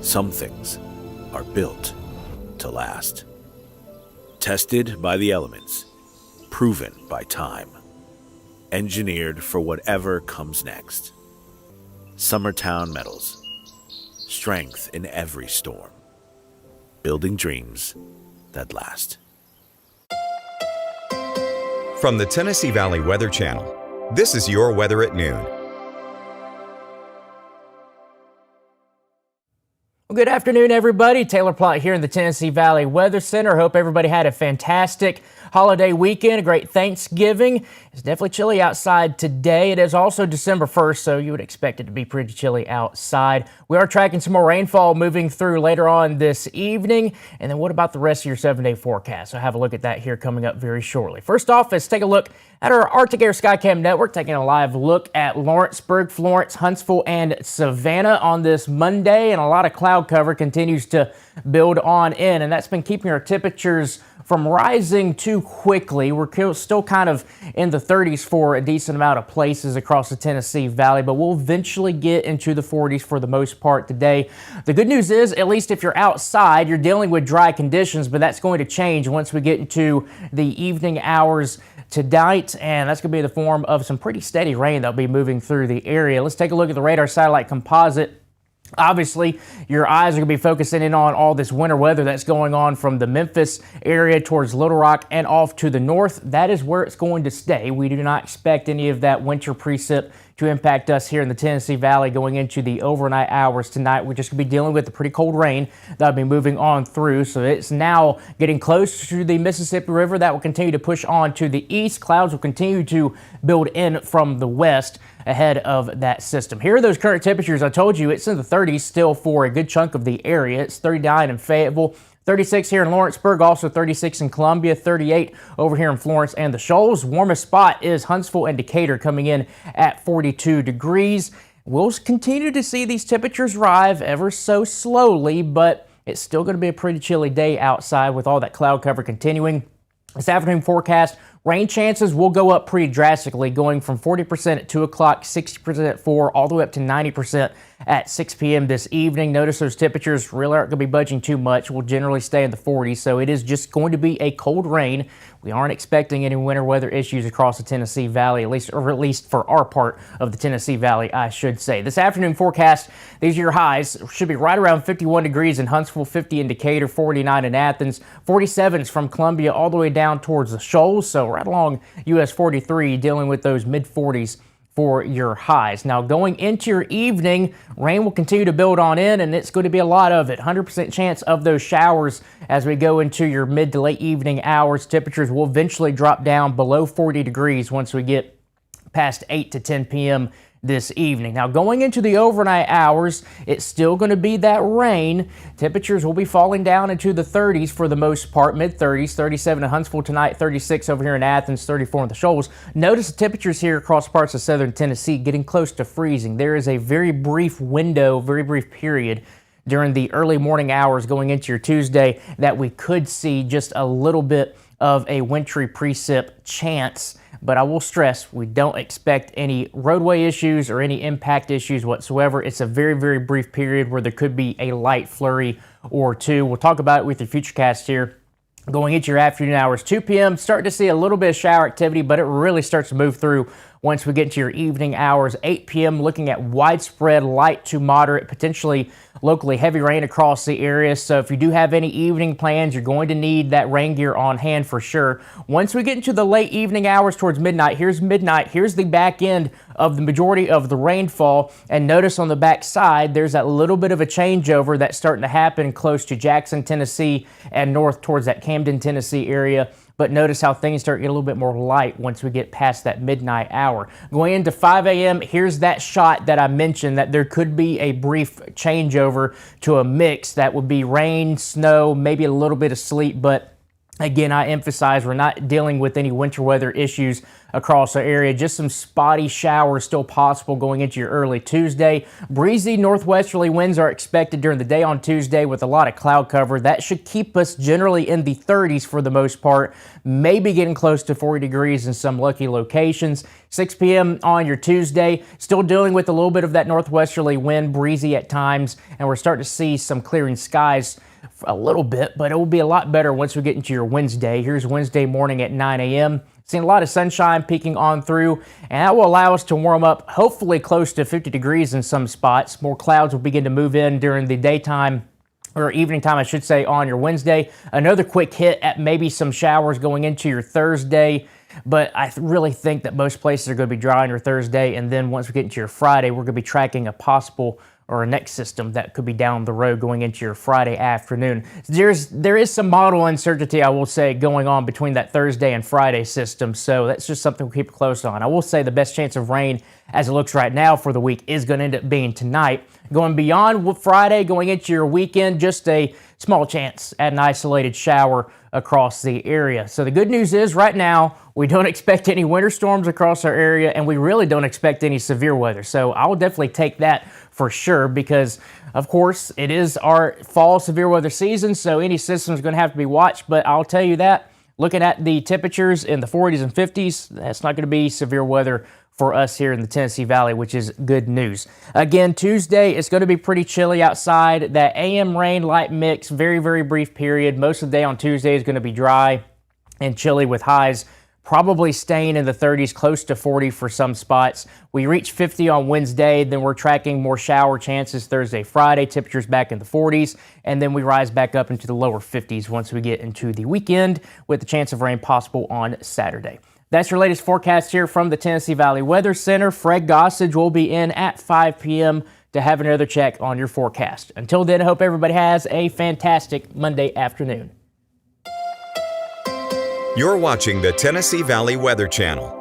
Some things are built to last. Tested by the elements, proven by time, engineered for whatever comes next. Summertown Metals. Strength in every storm. Building dreams that last. From the Tennessee Valley Weather Channel, this is your weather at noon. Well, good afternoon, everybody. Taylor Plott here in the Tennessee Valley Weather Center. Hope everybody had a fantastic holiday weekend, a great Thanksgiving. It's definitely chilly outside today. It is also December 1st, so you would expect it to be pretty chilly outside. We are tracking some more rainfall moving through later on this evening. And then what about the rest of your 7-day forecast? So have a look at that here coming up very shortly. First off, let's take a look at our Arctic Air Skycam network, taking a live look at Lawrenceburg, Florence, Huntsville, and Savannah on this Monday. And a lot of cloud cover continues to build on in, and that's been keeping our temperatures from rising too quickly. We're still kind of in the 30s for a decent amount of places across the Tennessee Valley, but we'll eventually get into the 40s for the most part today. The good news is, at least if you're outside, you're dealing with dry conditions, but that's going to change once we get into the evening hours tonight, and that's going to be in the form of some pretty steady rain that'll be moving through the area. Let's take a look at the radar satellite composite. Obviously, your eyes are going to be focusing in on all this winter weather that's going on from the Memphis area towards Little Rock and off to the north. That is where it's going to stay. We do not expect any of that winter precip to impact us here in the Tennessee Valley going into the overnight hours tonight. We're just going to be dealing with the pretty cold rain that'll be moving on through. So it's now getting close to the Mississippi River. That will continue to push on to the east. Clouds will continue to build in from the west ahead of that system. Here are those current temperatures. I told you it's in the 30s still for a good chunk of the area. It's 39 in Fayetteville, 36 here in Lawrenceburg, also 36 in Columbia, 38 over here in Florence and the Shoals. Warmest spot is Huntsville and Decatur coming in at 42 degrees. We'll continue to see these temperatures rise ever so slowly, but it's still going to be a pretty chilly day outside with all that cloud cover continuing. This afternoon forecast, rain chances will go up pretty drastically, going from 40% at 2 o'clock, 60% at 4, all the way up to 90% at 6 p.m. this evening. Notice those temperatures really aren't going to be budging too much. We'll generally stay in the 40s, so it is just going to be a cold rain. We aren't expecting any winter weather issues across the Tennessee Valley, at least for our part of the Tennessee Valley, I should say. This afternoon forecast, these are your highs. Should be right around 51 degrees in Huntsville, 50 in Decatur, 49 in Athens, 47s from Columbia all the way down towards the Shoals, so right along US 43, dealing with those mid-40s for your highs. Now, going into your evening, rain will continue to build on in, and it's going to be a lot of it. 100% chance of those showers as we go into your mid to late evening hours. Temperatures will eventually drop down below 40 degrees once we get past 8 to 10 p.m. this evening. Now, going into the overnight hours, it's still going to be that rain. Temperatures will be falling down into the 30s for the most part, mid-30s, 37 in Huntsville tonight, 36 over here in Athens, 34 in the Shoals. Notice the temperatures here across parts of southern Tennessee getting close to freezing. There is a very brief window, very brief period during the early morning hours going into your Tuesday that we could see just a little bit of a wintry precip chance. But I will stress, we don't expect any roadway issues or any impact issues whatsoever. It's a very, very brief period where there could be a light flurry or two. We'll talk about it with your Futurecast here. Going into your afternoon hours, 2 p.m., starting to see a little bit of shower activity, but it really starts to move through once we get into your evening hours. 8 p.m., looking at widespread light to moderate, potentially locally heavy rain across the area. So if you do have any evening plans, you're going to need that rain gear on hand for sure. Once we get into the late evening hours towards midnight, here's the back end of the majority of the rainfall. And notice on the back side, there's that little bit of a changeover that's starting to happen close to Jackson, Tennessee, and north towards that Camden, Tennessee area. But notice how things start getting a little bit more light once we get past that midnight hour. Going into 5 a.m., here's that shot that I mentioned that there could be a brief changeover to a mix that would be rain, snow, maybe a little bit of sleet, but Again, I emphasize we're not dealing with any winter weather issues across our area. Just some spotty showers still possible going into your early Tuesday. Breezy northwesterly winds are expected during the day on Tuesday with a lot of cloud cover. That should keep us generally in the 30s for the most part, maybe getting close to 40 degrees in some lucky locations. 6 p.m. on your Tuesday, still dealing with a little bit of that northwesterly wind, breezy at times, and we're starting to see some clearing skies a little bit, but it will be a lot better once we get into your Wednesday. Here's Wednesday morning at 9 a.m. Seeing a lot of sunshine peeking on through, and that will allow us to warm up hopefully close to 50 degrees in some spots. More clouds will begin to move in during the daytime, or evening time, I should say, on your Wednesday. Another quick hit at maybe some showers going into your Thursday, but I really think that most places are going to be dry on your Thursday, and then once we get into your Friday, we're going to be tracking a possible or a next system that could be down the road going into your Friday afternoon. There is some model uncertainty, I will say, going on between that Thursday and Friday system, so that's just something we'll keep close on. I will say the best chance of rain as it looks right now for the week is going to end up being tonight. Going beyond Friday, going into your weekend, just a small chance at an isolated shower across the area. So the good news is right now we don't expect any winter storms across our area, and we really don't expect any severe weather. So I will definitely take that for sure because, of course, it is our fall severe weather season, so any system is going to have to be watched. But I'll tell you that, looking at the temperatures in the 40s and 50s, that's not going to be severe weather for us here in the Tennessee Valley, which is good news. Again, Tuesday, it's going to be pretty chilly outside. That AM rain light mix, very, very brief period. Most of the day on Tuesday is going to be dry and chilly with highs probably staying in the 30s, close to 40 for some spots. We reach 50 on Wednesday, then we're tracking more shower chances Thursday, Friday, temperatures back in the 40s, and then we rise back up into the lower 50s once we get into the weekend with the chance of rain possible on Saturday. That's your latest forecast here from the Tennessee Valley Weather Center. Fred Gossage will be in at 5 p.m. to have another check on your forecast. Until then, I hope everybody has a fantastic Monday afternoon. You're watching the Tennessee Valley Weather Channel.